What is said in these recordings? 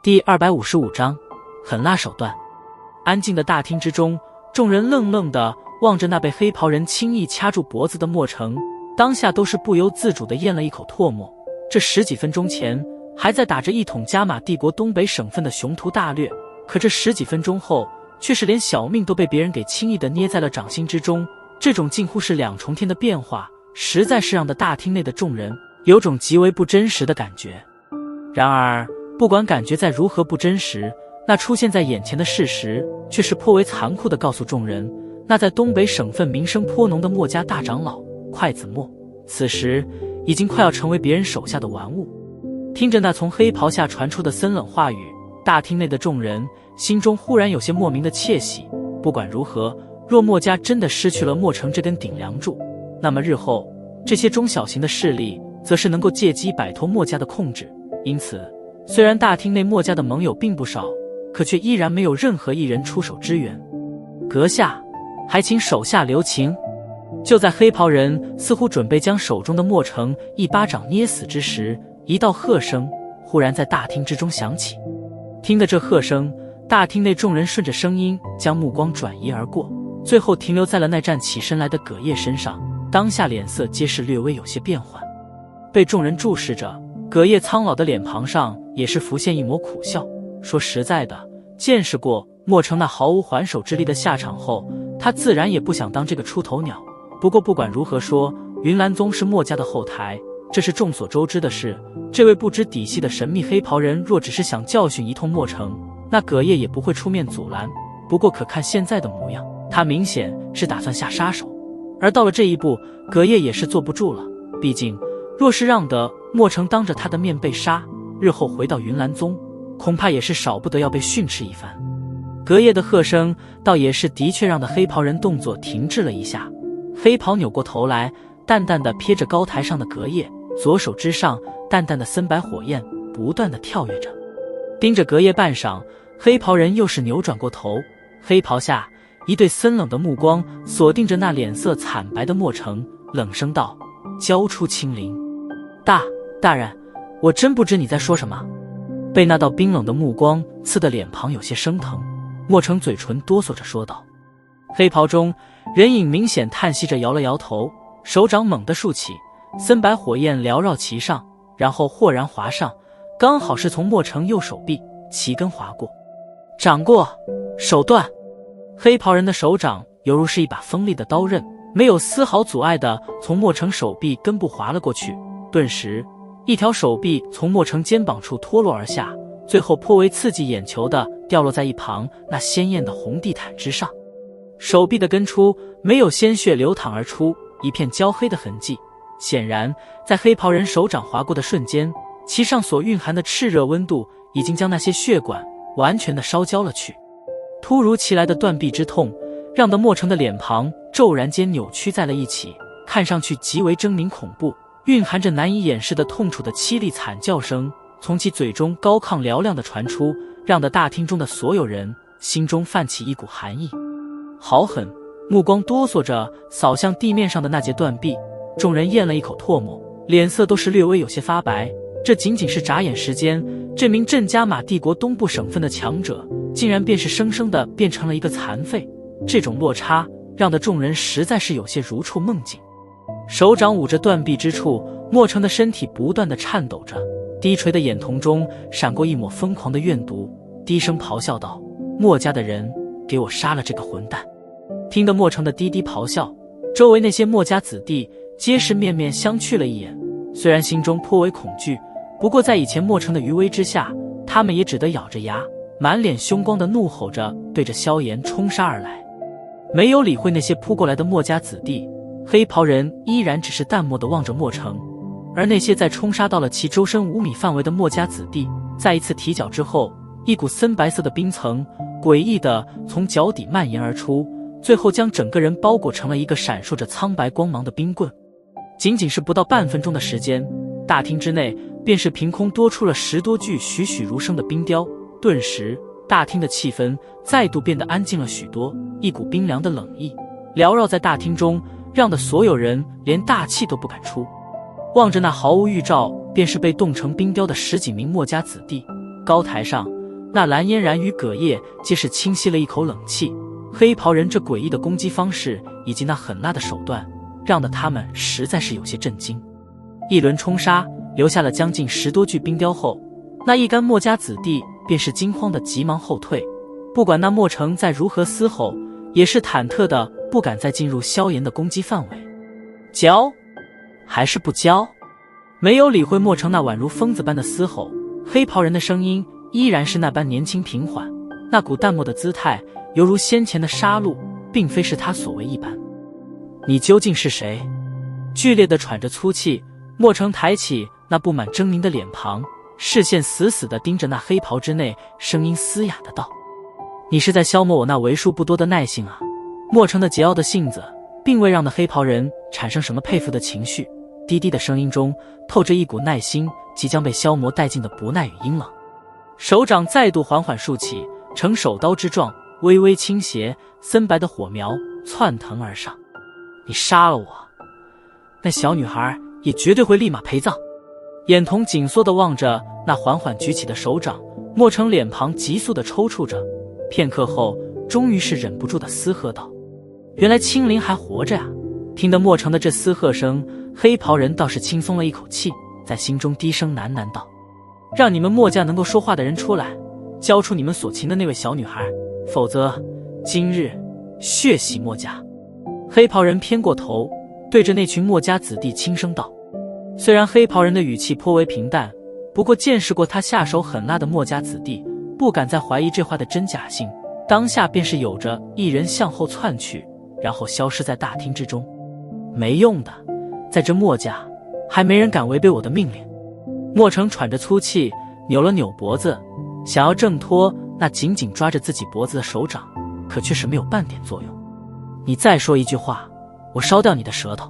第255章，狠辣手段。安静的大厅之中，众人愣愣地望着那被黑袍人轻易掐住脖子的莫成，当下都是不由自主地咽了一口唾沫。这10几分钟前还在打着一统加玛帝国东北省份的雄图大略，可这10几分钟后，却是连小命都被别人给轻易地捏在了掌心之中。这种近乎是两重天的变化，实在是让大厅内的众人有种极为不真实的感觉。然而不管感觉再如何不真实，那出现在眼前的事实却是颇为残酷地告诉众人，那在东北省份名声颇浓的墨家大长老快子墨，此时已经快要成为别人手下的玩物。听着那从黑袍下传出的森冷话语，大厅内的众人心中忽然有些莫名的窃喜。不管如何，若墨家真的失去了墨城这根顶梁柱，那么日后这些中小型的势力则是能够借机摆脱墨家的控制。因此虽然大厅内墨家的盟友并不少，可却依然没有任何一人出手支援。阁下，还请手下留情。就在黑袍人似乎准备将手中的墨城一巴掌捏死之时，一道喝声忽然在大厅之中响起。听得这喝声，大厅内众人顺着声音将目光转移而过，最后停留在了那站起身来的葛叶身上，当下脸色皆是略微有些变幻。被众人注视着，葛叶苍老的脸庞上也是浮现一抹苦笑。说实在的，见识过墨城那毫无还手之力的下场后，他自然也不想当这个出头鸟。不过不管如何说，云岚宗是墨家的后台，这是众所周知的事。这位不知底细的神秘黑袍人若只是想教训一通墨城，那葛叶也不会出面阻拦。不过可看现在的模样，他明显是打算下杀手。而到了这一步，葛叶也是坐不住了。毕竟若是让得墨城当着他的面被杀，日后回到云岚宗，恐怕也是少不得要被训斥一番。葛叶的喝声倒也是的确让的黑袍人动作停滞了一下。黑袍扭过头来，淡淡的瞥着高台上的葛叶，左手之上淡淡的森白火焰不断的跳跃着，盯着葛叶半晌，黑袍人又是扭转过头，黑袍下一对森冷的目光锁定着那脸色惨白的墨城，冷声道：交出青灵。大人，我真不知你在说什么。被那道冰冷的目光刺得脸庞有些生疼，墨城嘴唇哆嗦着说道。黑袍中人影明显叹息着摇了摇头，手掌猛地竖起，森白火焰缭绕其上，然后豁然滑上，刚好是从墨城右手臂齐根划过。掌过，手段。黑袍人的手掌犹如是一把锋利的刀刃，没有丝毫阻碍地从墨城手臂根部划了过去。顿时一条手臂从墨城肩膀处脱落而下，最后颇为刺激眼球地掉落在一旁那鲜艳的红地毯之上。手臂的根处没有鲜血流淌而出，一片焦黑的痕迹。显然在黑袍人手掌划过的瞬间，其上所蕴含的炽热温度已经将那些血管完全的烧焦了去。突如其来的断臂之痛让得墨城的脸庞骤然间扭曲在了一起，看上去极为狰狞恐怖，蕴含着难以掩饰的痛楚的凄厉惨叫声从其嘴中高亢嘹亮的传出，让得大厅中的所有人心中泛起一股寒意。好狠！目光哆嗦着扫向地面上的那截断臂，众人咽了一口唾沫，脸色都是略微有些发白。这仅仅是眨眼时间，这名镇加玛帝国东部省份的强者竟然便是生生的变成了一个残废。这种落差让得众人实在是有些如触梦境。手掌捂着断臂之处，墨城的身体不断的颤抖着，低垂的眼瞳中闪过一抹疯狂的怨毒，低声咆哮道：墨家的人，给我杀了这个混蛋！听得墨城的低低咆哮，周围那些墨家子弟皆是面面相觑了一眼，虽然心中颇为恐惧，不过在以前墨城的余威之下，他们也只得咬着牙，满脸凶光的怒吼着对着萧炎冲杀而来。没有理会那些扑过来的墨家子弟，黑袍人依然只是淡漠地望着墨城。而那些在冲杀到了其周身5米范围的墨家子弟，在一次提脚之后，一股森白色的冰层诡异地从脚底蔓延而出，最后将整个人包裹成了一个闪烁着苍白光芒的冰棍。仅仅是不到半分钟的时间，大厅之内便是凭空多出了10多具栩栩如生的冰雕，顿时大厅的气氛再度变得安静了许多，一股冰凉的冷意缭绕在大厅中，让得所有人连大气都不敢出。望着那毫无预兆便是被冻成冰雕的10几名墨家子弟，高台上那蓝嫣然与葛叶皆是轻吸了一口冷气。黑袍人这诡异的攻击方式以及那狠辣的手段，让得他们实在是有些震惊。一轮冲杀，留下了将近10多具冰雕后，那一干墨家子弟便是惊慌的急忙后退。不管那墨城再如何嘶吼，也是忐忑的不敢再进入萧炎的攻击范围。交还是不交？没有理会墨城那宛如疯子般的嘶吼，黑袍人的声音依然是那般年轻平缓，那股淡漠的姿态犹如先前的杀戮并非是他所为一般。你究竟是谁？剧烈地喘着粗气，墨城抬起那布满狰狞的脸庞，视线死死地盯着那黑袍之内，声音嘶哑的道：你是在消磨我那为数不多的耐性啊。墨城的桀骜的性子并未让那黑袍人产生什么佩服的情绪，低低的声音中透着一股耐心即将被消磨殆尽的不耐与阴冷。手掌再度缓缓竖起，呈手刀之状，微微倾斜，森白的火苗窜腾而上。你杀了我，那小女孩也绝对会立马陪葬。眼瞳紧缩地望着那缓缓举起的手掌，墨城脸庞急速地抽搐着，片刻后终于是忍不住地嘶喝道：原来青灵还活着呀！听得墨城的这嘶喝声，黑袍人倒是轻松了一口气，在心中低声喃喃道：让你们墨家能够说话的人出来，交出你们所擒的那位小女孩，否则今日血洗墨家。黑袍人偏过头，对着那群墨家子弟轻声道。虽然黑袍人的语气颇为平淡，不过见识过他下手狠辣的墨家子弟不敢再怀疑这话的真假性，当下便是有着一人向后窜去，然后消失在大厅之中。没用的，在这墨家还没人敢违背我的命令。墨城喘着粗气，扭了扭脖子，想要挣脱那紧紧抓着自己脖子的手掌，可却是没有半点作用。你再说一句话，我烧掉你的舌头。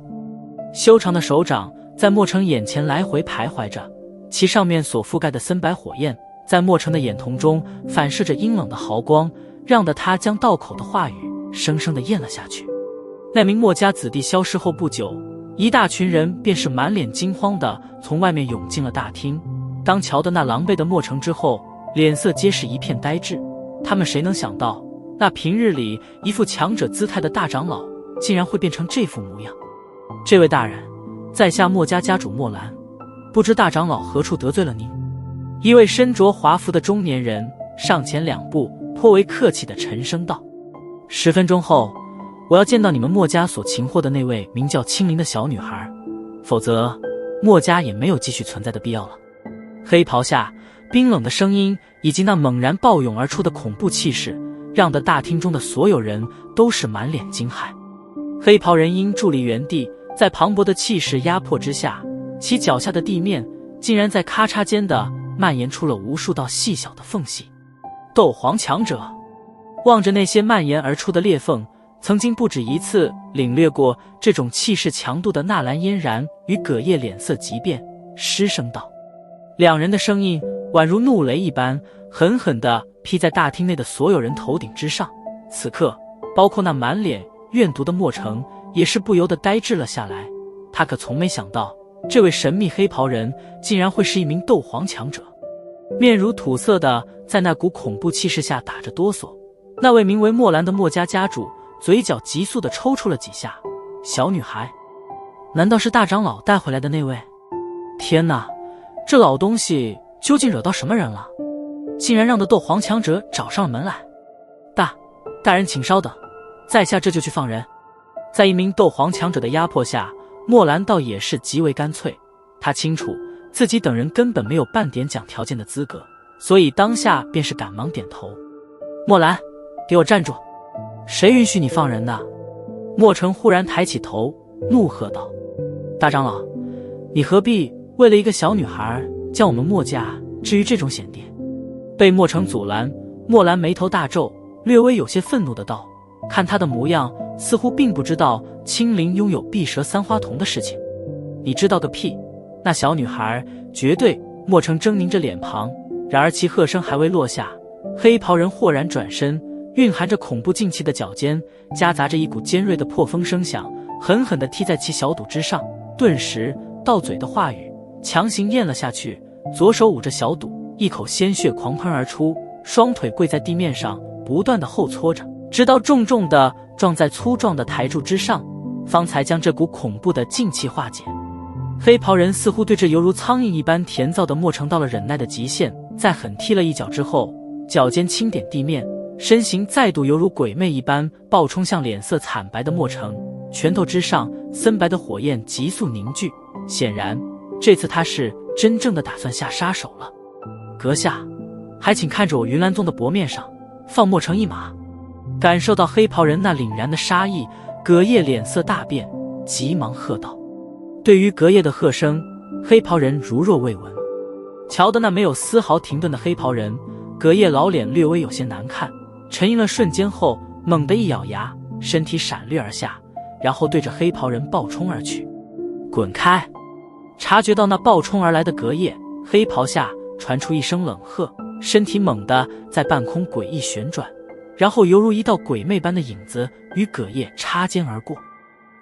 修长的手掌在墨城眼前来回徘徊着，其上面所覆盖的森白火焰在墨城的眼瞳中反射着阴冷的毫光，让得他将道口的话语生生地咽了下去。那名墨家子弟消失后不久，一大群人便是满脸惊慌地从外面涌进了大厅。当瞧得那狼狈的墨城之后，脸色皆是一片呆滞。他们谁能想到，那平日里一副强者姿态的大长老竟然会变成这副模样。这位大人，在下墨家家主墨兰，不知大长老何处得罪了您？一位身着华服的中年人上前2步，颇为客气地沉声道：10分钟后，我要见到你们墨家所擒获的那位名叫青灵的小女孩，否则墨家也没有继续存在的必要了。黑袍下冰冷的声音以及那猛然暴涌而出的恐怖气势，让得大厅中的所有人都是满脸惊骇。黑袍人因伫立原地，在磅礴的气势压迫之下，其脚下的地面竟然在咔嚓间的蔓延出了无数道细小的缝隙。斗皇强者望着那些蔓延而出的裂缝，曾经不止一次领略过这种气势强度的纳兰嫣然与葛叶脸色急变，失声道。两人的声音宛如怒雷一般，狠狠地劈在大厅内的所有人头顶之上。此刻，包括那满脸怨毒的墨城也是不由得呆滞了下来。他可从没想到，这位神秘黑袍人竟然会是一名斗皇强者。面如土色的在那股恐怖气势下打着哆嗦，那位名为墨兰的墨家家主嘴角急速地抽搐了几下。小女孩，难道是大长老带回来的那位？天哪，这老东西究竟惹到什么人了？竟然让的斗皇强者找上了门来。大人请稍等，在下这就去放人。在一名斗皇强者的压迫下，墨兰倒也是极为干脆。他清楚自己等人根本没有半点讲条件的资格，所以当下便是赶忙点头。墨兰，给我站住！谁允许你放人的？墨城忽然抬起头，怒喝道：大长老，你何必为了一个小女孩将我们墨家置于这种险地？被墨城阻拦，墨兰眉头大皱，略微有些愤怒的道，看他的模样似乎并不知道青灵拥有碧蛇三花瞳的事情。你知道个屁，那小女孩绝对……墨城狰狞着脸庞，然而其喝声还未落下，黑袍人豁然转身，蕴含着恐怖劲气的脚尖夹杂着一股尖锐的破风声响，狠狠地踢在其小肚之上，顿时到嘴的话语强行咽了下去，左手捂着小肚，一口鲜血狂喷而出，双腿跪在地面上，不断的后搓着，直到重重的撞在粗壮的台柱之上，方才将这股恐怖的劲气化解。黑袍人似乎对这犹如苍蝇一般甜燥的磨成到了忍耐的极限，在狠踢了一脚之后，脚尖轻点地面，身形再度犹如鬼魅一般暴冲向脸色惨白的莫成，拳头之上森白的火焰急速凝聚，显然这次他是真正的打算下杀手了。阁下，还请看着我云岚宗的薄面上放莫成一马。感受到黑袍人那凛然的杀意，葛叶脸色大变，急忙喝道。对于葛叶的喝声，黑袍人如若未闻。瞧得那没有丝毫停顿的黑袍人，葛叶老脸略微有些难看，沉吟了瞬间后，猛地一咬牙，身体闪掠而下，然后对着黑袍人暴冲而去。滚开！察觉到那暴冲而来的葛叶，黑袍下传出一声冷喝，身体猛地在半空诡异旋转，然后犹如一道鬼魅般的影子与葛叶擦肩而过。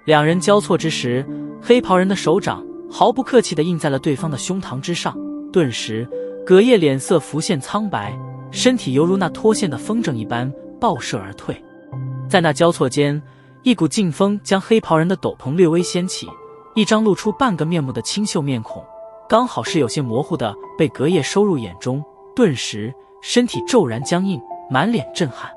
两人交错之时，黑袍人的手掌毫不客气地印在了对方的胸膛之上，顿时葛叶脸色浮现苍白，身体犹如那脱线的风筝一般爆射而退。在那交错间，一股劲风将黑袍人的斗篷略微掀起，一张露出半个面目的清秀面孔刚好是有些模糊的被葛叶收入眼中，顿时身体骤然僵硬，满脸震撼。